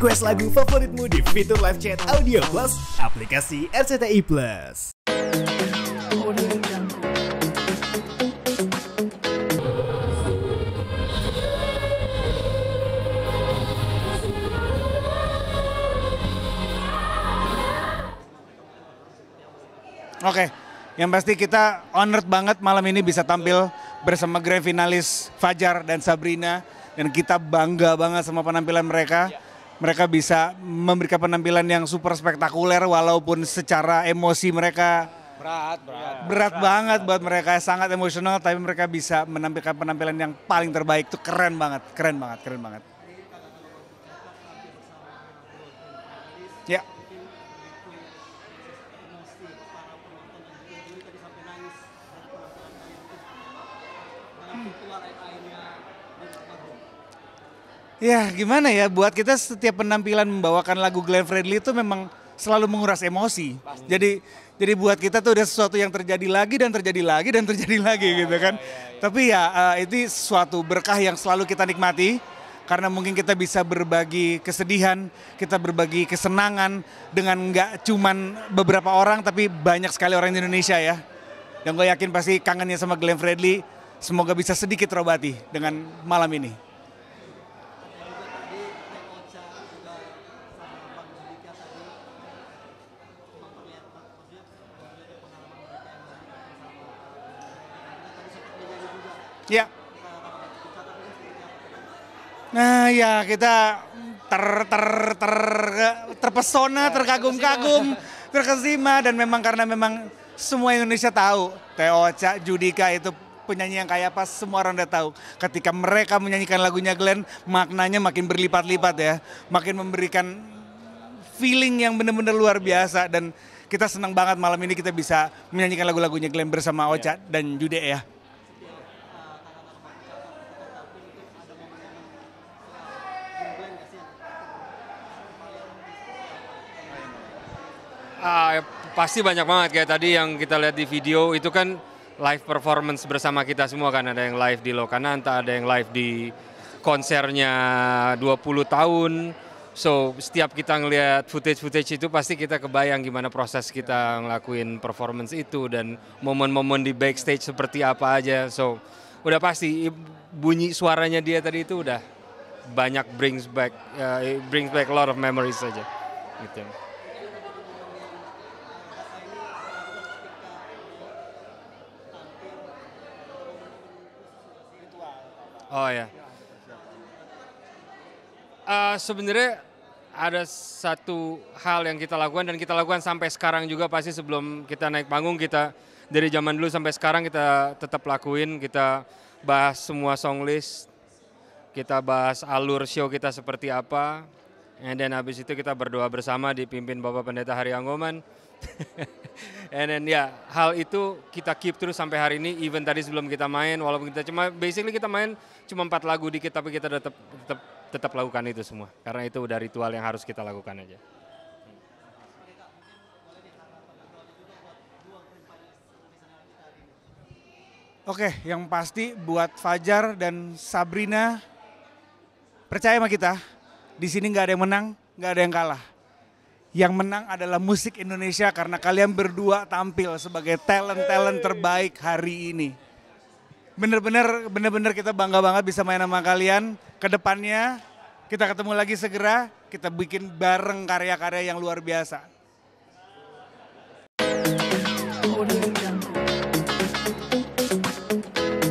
Request lagu favoritmu di fitur live chat Audio Plus, aplikasi RCTI Plus. Oke, yang pasti kita honored banget malam ini bisa tampil bersama grand finalis Fajar dan Sabrina. Dan kita bangga banget sama penampilan mereka. Mereka bisa memberikan penampilan yang super spektakuler walaupun secara emosi mereka berat banget buat mereka, sangat emosional, tapi mereka bisa menampilkan penampilan yang paling terbaik. Itu keren banget. Ya. Ya gimana ya, buat kita setiap penampilan membawakan lagu Glenn Fredly itu memang selalu menguras emosi. Jadi buat kita tuh ada sesuatu yang terjadi lagi gitu kan. Tapi ya itu suatu berkah yang selalu kita nikmati. Karena mungkin kita bisa berbagi kesedihan, kita berbagi kesenangan dengan nggak cuman beberapa orang tapi banyak sekali orang di Indonesia ya. Yang gue yakin pasti kangennya sama Glenn Fredly, semoga bisa sedikit terobati dengan malam ini. Ya. Nah ya kita terpesona, terkagum-kagum, terkesima, dan memang karena memang semua Indonesia tahu Teh Ocha, Judika itu penyanyi yang kayak apa, semua orang udah tahu. Ketika mereka menyanyikan lagunya Glenn, maknanya makin berlipat-lipat ya, makin memberikan feeling yang benar-benar luar biasa, dan kita senang banget malam ini kita bisa menyanyikan lagu-lagunya Glenn bersama Ocha dan Jude ya. Pasti banyak banget kayak tadi yang kita lihat di video itu kan live performance bersama kita semua kan, ada yang live di Lokananta, ada yang live di konsernya 20 tahun. So setiap kita ngelihat footage itu pasti kita kebayang gimana proses kita ngelakuin performance itu dan momen-momen di backstage seperti apa aja. So udah pasti bunyi suaranya dia tadi itu udah banyak brings back a lot of memories aja gitu. Oh ya. Sebenarnya ada satu hal yang kita lakukan dan kita lakukan sampai sekarang juga, pasti sebelum kita naik panggung kita dari zaman dulu sampai sekarang kita tetap lakuin, kita bahas semua song list, kita bahas alur show kita seperti apa, dan habis itu kita berdoa bersama dipimpin Bapak Pendeta Hari Anggoman. And then ya, hal itu kita keep terus sampai hari ini. Even tadi sebelum kita main, walaupun kita kita main cuma 4 lagu dikit, tapi kita tetap lakukan itu semua. Karena itu udah ritual yang harus kita lakukan aja. Oke, yang pasti buat Fajar dan Sabrina, percaya sama kita, di sini nggak ada yang menang, nggak ada yang kalah. Yang menang adalah musik Indonesia karena kalian berdua tampil sebagai talent terbaik hari ini. Bener-bener kita bangga banget bisa main sama kalian. Kedepannya kita ketemu lagi segera, kita bikin bareng karya-karya yang luar biasa.